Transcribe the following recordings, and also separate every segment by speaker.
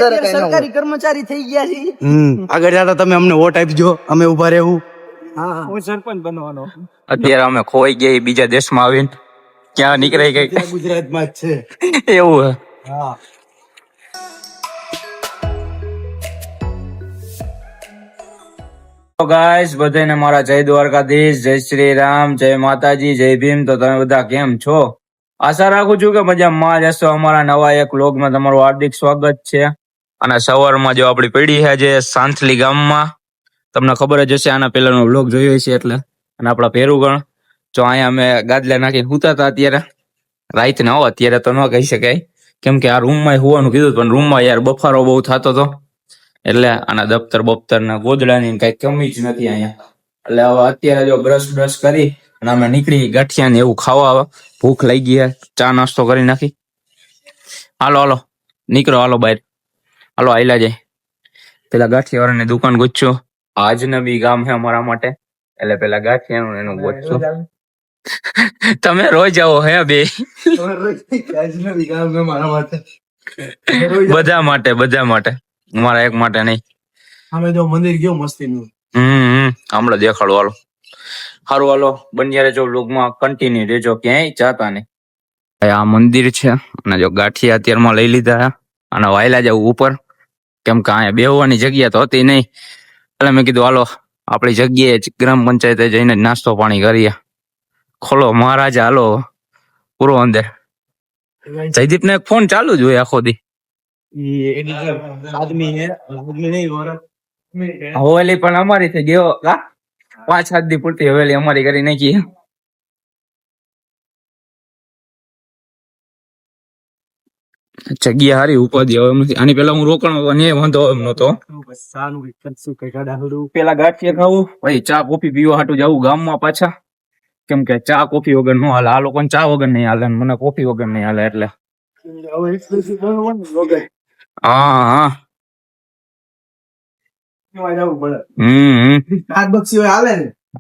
Speaker 1: સરકારી કર્મચારી થઈ ગયા છે.
Speaker 2: આગળ જતા તમે અમને વોટ આપજો, અમે ઉભા રહેવું.
Speaker 1: હું સરપંચ બનવાનો.
Speaker 3: અત્યારે અમે ખોઈ ગયા બીજા દેશમાં આવીને, ક્યાં નીકળી ગઈ
Speaker 2: ગુજરાતમાં જ છે
Speaker 3: એવું હે.
Speaker 2: હા.
Speaker 3: તો ગાઈસ બધાને મારા જય દ્વારકાધીશ, જય શ્રી રામ, જય માતાજી, જય ભીમ. તો તમે બધા કેમ છો? આશા રાખું છું કે મજામાં જ હશો. અમારા નવા એક વ્લોગમાં તમારું હાર્દિક સ્વાગત છે. અને સવારમાં જો આપણી પડી છે જે સાંથલી ગામમાં, તમને ખબર જ હશે, આના પહેલાનો વ્લોગ જોયો છે એટલે. અને આપણા ભેરુગણ જો અહીંયા અમે ગાદલા નાખીને સૂતા હતા. અત્યારે રાત ના અત્યારે તો ન કહી શકાય, કેમ કે આ રૂમમાં હોવાનું કીધું, પણ રૂમમાં યાર બફારો બહુ થતો હતો એટલે આના દફતર બફતર ના ગોદડાની કઈ કમી જ નથી અહીંયા. એટલે હવે અત્યારે જો બ્રશ કરી અને અમે નીકળી ગાંઠિયા ને એવું ખાવા. આવે ભૂખ લાગી ગઈ, ચા નાસ્તો કરી નાખી. હાલો નીકળો, હાલો બહાર, હાલો આયલા જાય. પેલા ગાંઠિયા વાળાની દુકાન ગોતજો. આજનબી ગામ છે અમારા માટે, એટલે પેલા ગાંઠિયાનું એનું ગોતજો. તમે રોજ આવો હે બે? બધા માટે, મારા એક માટે નહીં.
Speaker 2: અમે જો મંદિર ગયો મસ્તીનું.
Speaker 3: હમણાં દેખાડો, હાલો. સારું હાલો, બન્યા રહેજો વ્લોગમાં, કન્ટિન્યુ રહેજો, ક્યાંય જાતા નહીં. આ મંદિર છે અને જો ગાંઠિયા અત્યારમાં લઈ લીધા અને વાયલા જવું ઉપર, કેમ કે અહીંયા બેહવાની જગ્યા તો હતી નહીં. એટલે મેં કીધું હાલો આપણી જગ્યાએ ગ્રામ પંચાયતે જઈને નાસ્તો પાણી કરીએ. ખોલો મહારાજા, હાલો પૂરો અંદર. જયદીપ ને ફોન ચાલુ જ હોય આખો દી. હવેલી પણ અમારી થઈ ગયો, 5-7 દી પૂરતી હવેલી અમારી કરી નાખી. જગ્યા હારી ઉપાધિ હવે નથી. આની પેલા હું રોકાણો વાંધો એમ નતો. પેલા ગાંઠિયા ખાવું, પછી ચા કોફી પીવા હાટું જવું ગામમાં પાછા, કેમ કે ચા કોફી વગર નો હાલે. આ લોકોને ચા વગર નહીં હાલે, મને કોફી વગર નહીં હાલે. એટલે હા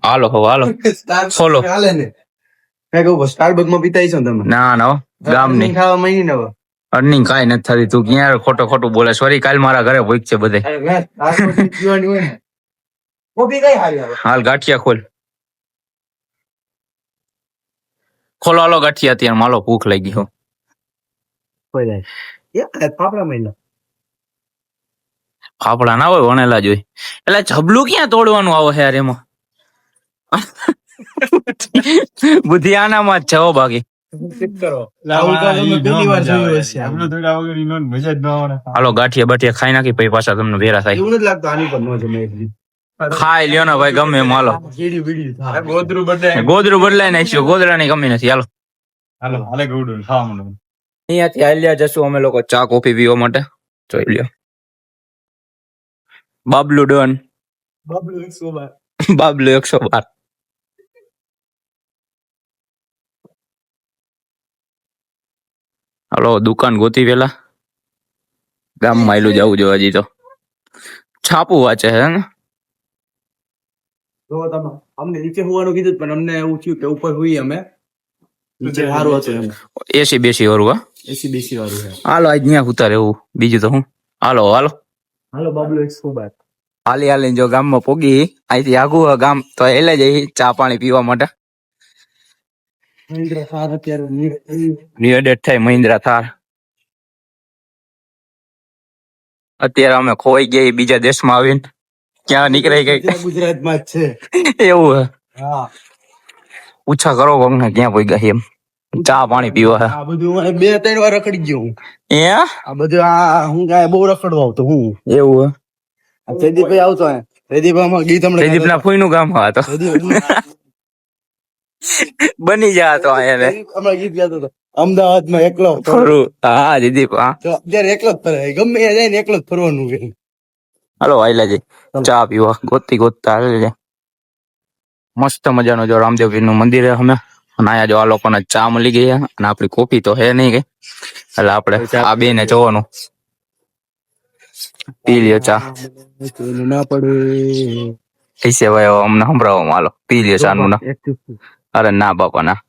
Speaker 3: હાલો ખોલો.
Speaker 2: સ્ટારબક માં પીતા છો તમે?
Speaker 3: ના ગામ ની
Speaker 2: ખાવા મહિને નવો
Speaker 3: અર્નિંગ કાઈ નથી થતી. તું ક્યાં ખોટું બોલે? સોરી, કાલ મારા ઘરે ભૂખ છે બધે. હાલ ગાંઠિયા ખોલો હાલો ગાંઠિયા. અત્યારે માલો ભૂખ લાગી હો. ફાફડા ના હોય, વણેલા જ હોય. એટલે જબલું ક્યાં તોડવાનું આવે છે યાર એમાં? બુદ્ધિ આનામાં જ છે હો. બાકી હાલો ગાંઠિયા બાઠિયા ખાઈ નાખી, પછી પાછા તમને ભેરા થાય. ખાઈ લ્યો ને ભાઈ, ગમે એમ. હાલો ગોદરું બદલાઈ નાખ્યું, ગોદડાની કમી નથી. હાલો અહીંયાથી હાલ્યા જશું અમે લોકો ચા કોફી પીવા માટે. જોઈ લ્યો, બાબલું ડન, બાબલું 112. હાલો દુકાન ગોતી પેલા. ગામમાં આયલું જવું જો. હજી તો છાપું વાંચે છે ને.
Speaker 2: અમને નીચે હોવાનું કીધું, પણ અમને એવું થયું કે ઉપર હોઈએ અમે. નીચે સારું હતું એમ.
Speaker 3: એસી બેસી વાળું.
Speaker 2: એસી બેસી વાળું છે.
Speaker 3: હાલો આજ ત્યાં ઉતારે એવું, બીજું તો હું. હાલો
Speaker 2: બાબલો 112.
Speaker 3: હાલી જો ગામમાં પોગી. અહીંથી આગું ગામ તો એટલે જઈ ચા પાણી પીવા માટે.
Speaker 2: મહિન્દ્રા થાર અત્યારે
Speaker 3: રીઅડેટ થાય મહિન્દ્રા થાર. અત્યારે અમે ખોઈ ગયા બીજા દેશમાં આવીને, ક્યાં નીકળી ગઈ
Speaker 2: ગુજરાતમાં જ છે
Speaker 3: એવું હે.
Speaker 2: હા,
Speaker 3: પૂછા કરો કોકને ક્યાં પોઈ ગયા એમ. ચા પાણી પીવા.
Speaker 2: આ બધું 2-3 વાર રખડી ગયો હું. આ બધું હું કાંઈ બહુ રખડવા આવતો હું.
Speaker 3: એવું હે.
Speaker 2: જયદીપભાઈ આવતો હે. જયદીપભાઈ ગીત
Speaker 3: જયદીપ ના ફોઈ નું ગામ હતો. બની જા તો
Speaker 2: હમણાં ગીત ગાતો હતો, અમદાવાદમાં એકલો
Speaker 3: ફરું. હા જયદીપ, હા
Speaker 2: અત્યારે એકલો જ ફરે, ગમે ત્યાં જાય ને એકલો જ ફરવાનું.
Speaker 3: હાલો આયલા જઈ ચા પીવા. ગોતતા હાલે. મસ્ત મજાનો જો રામદેવપીર નું મંદિર હે અમે. અને અહીંયા જો આ લોકોને ચા મળી ગઈ અને આપડી કોફી તો હે નહીં ગઈ, એટલે આપડે આ બે ને જોવાનું. પી લ્યો ચા.
Speaker 2: ના પડે
Speaker 3: ऐसे भाई अમને સંભળાવો. હાલો પી લ્યો ચા નું ના. અરે ના બાપા ના.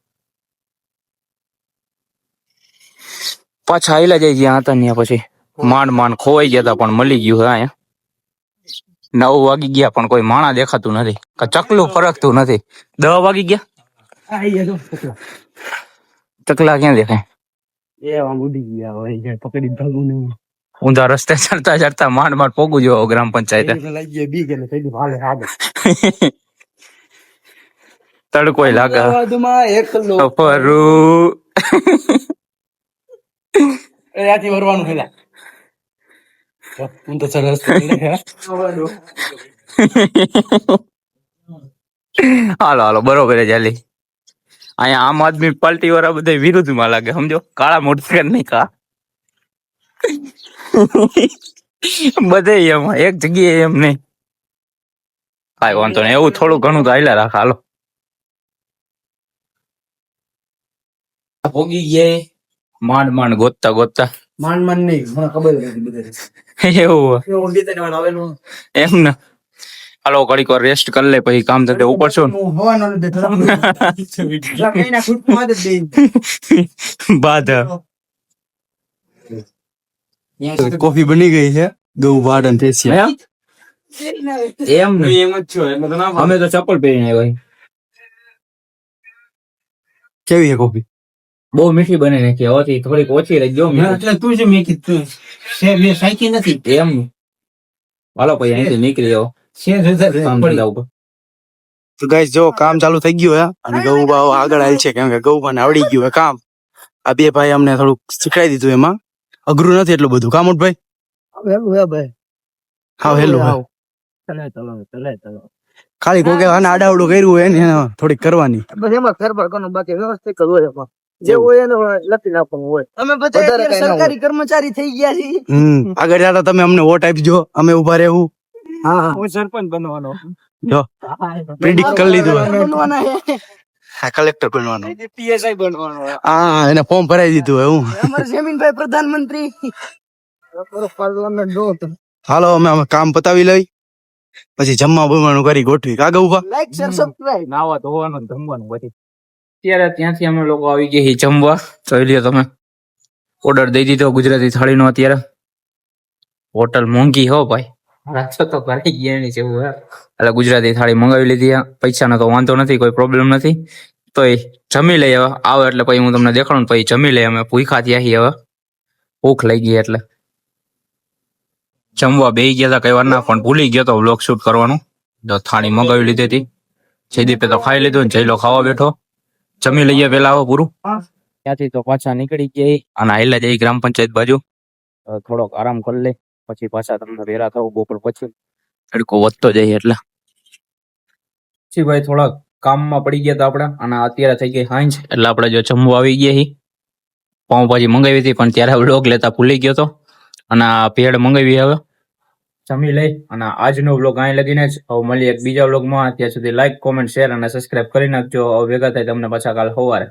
Speaker 3: પાછા આયલા જાય જ્યાં હતા ત્યાં પછી માંડ માંડ ખોવાઈ ગયા હતા પણ મળી ગયું હે અહીંયા 9 વાગી ગયા પણ કોઈ માણા દેખાતું નથી ચકલું ફરકતું નથી 10 વાગી ગયા ચકલા ક્યાં દેખાય
Speaker 1: પકડી ભાગું ને
Speaker 3: ઊંધા રસ્તે ચડતા ચડતા માંડ માંડ પોગું જો ગ્રામ પંચાયત તડકોય લાગે ફરું
Speaker 2: ત્યાંથી વરવાનું છે હું તો સરસ
Speaker 3: હાલો હાલો બરોબર છે ચાલી અહીંયા આમ આદમી પાર્ટી વાળા બધા વિરુદ્ધ માં લાગે સમજો કાળા મોટરસાયકલ નહીં કા બધે એમાં એક જગ્યાએ એમ નહીં કાંઈ વાંધો નહીં એવું થોડું ઘણું તો હાલ્યા રાખ હાલો ભોગી ગયા માંડ માંડ ગોતતા ગોતતા
Speaker 2: માંડ માંડ નહીં મને ખબર નથી બધે
Speaker 3: એવું એમ ને હાલો ઘડીક વાર રેસ્ટ કરી લે પછી કામ થશે ઉપર છો બાધા
Speaker 2: કોફી બની ગઈ છે ગૌ વાડન ફેશિયલ
Speaker 3: એમ ને એમ જ છો અમે તો ચપ્પલ પહેરીને આવ્યા
Speaker 2: કેવી છે કોફી
Speaker 3: બહુ મીઠી બની નાખી હોતી થોડીક ઓછી રહી ગયો
Speaker 2: એટલે તું જે મેં કીધું છે મેં સાચી નથી
Speaker 3: એમ હાલો પછી અહીંથી નીકળી જાઓ કામ ધંધા ઉપર
Speaker 2: તો ગાઈસ જો કામ ચાલુ થઈ ગયું હે અને ગૌબા આગળ આવેલ છે કેમ કે ગૌબાને આવડી ગયું હે કામ આ બે ભાઈ અમને થોડુંક શીખવાડી દીધું એમાં અઘરું નથી એટલું બધું કામ ભાઈ
Speaker 1: હેલું હે ભાઈ
Speaker 2: હા હેલું ખાલી કોઈ આડાવડું કર્યું હોય ને એને થોડીક કરવાની
Speaker 1: બસ એમાં ફેરફાર કરવાનો બાકી વ્યવસ્થિત કરવું હોય એમાં જે હોય એને લખી નાખવાનું હોય અમે બધા અત્યારે સરકારી કર્મચારી થઈ ગયા છીએ
Speaker 2: આગળ જતા તમે અમને વોટ આપજો અમે ઉભા રહેવું
Speaker 1: હા હું સરપંચ બનવાનો
Speaker 2: જો પ્રિડિક્ટ કરી લીધું
Speaker 1: બનવાના હે
Speaker 2: હા કલેક્ટર બનવાનો
Speaker 1: પીએસઆઈ બનવાનો
Speaker 2: હા એને ફોર્મ ભરાઈ દીધું હું
Speaker 1: અમારે જમીનભાઈ પ્રધાનમંત્રી પાર્લામેન્ટ જો
Speaker 2: હાલો અમે કામ પતાવી લઈ પછી જમવા બમવાનું કરી ગોઠવી કાગળ ઉભા
Speaker 1: લાઈક શેર સબસ્ક્રાઇબ
Speaker 3: નાવા ધોવાનું જમવાનું પછી ત્યારે ત્યાંથી અમે લોકો આવી ગયા છીએ જમવા જોઈ લ્યો તમે ઓર્ડર દઈ દીધો ગુજરાતી થાળીનો અત્યારે હોટલ મોંઘી હો ભાઈ રાતો તો ભરાઈ ગયા ની જેવું હે એટલે ગુજરાતી થાળી મંગાવી લીધી પૈસાનો તો વાંધો નથી કોઈ પ્રોબ્લેમ નથી તો એ જમી લઈ હવે આવે એટલે પછી હું તમને દેખાડું પછી જમી લઈ અમે ભૂખા થયા છીએ હવે ભૂખ લઈ ગઈ એટલે જમવા બેસી ગયા હતા કઈ વાર ના પણ ભૂલી ગયો તો વ્લોગ શૂટ કરવાનું તો થાળી મંગાવી લીધી હતી જયદીપે તો ખાઈ લીધું ને જયલો ખાવા બેઠો જમી લઈએ પેલા આવો પૂરું ત્યાંથી તો પાછા નીકળી ગયા અને હાલ્યા જઈ ગ્રામ પંચાયત બાજુ થોડોક આરામ કરી લે પછી પાછા તમને ભેરા થવું બપોર પછી તડકો વધતો જાય એટલે પછી ભાઈ થોડાક કામમાં પડી ગયા હતા આપણે અને અત્યારે થઈ ગઈ સાંજ એટલે આપણે જો જમવા આવી ગયા છીએ પાઉંભાજી મંગાવી હતી પણ ત્યારે વ્લોગ લેતા ભૂલી ગયો હતો અને આ ભેળ મંગાવી હવે જમી લઈ અને આજનો વ્લોગ અહીં લગીને જ હવે મળીએ એક બીજા વ્લોગમાં ત્યાં સુધી લાઈક કોમેન્ટ શેર અને સબસ્ક્રાઇબ કરી નાખજો હવે ભેગા થાય તમને પાછા કાલ સવારે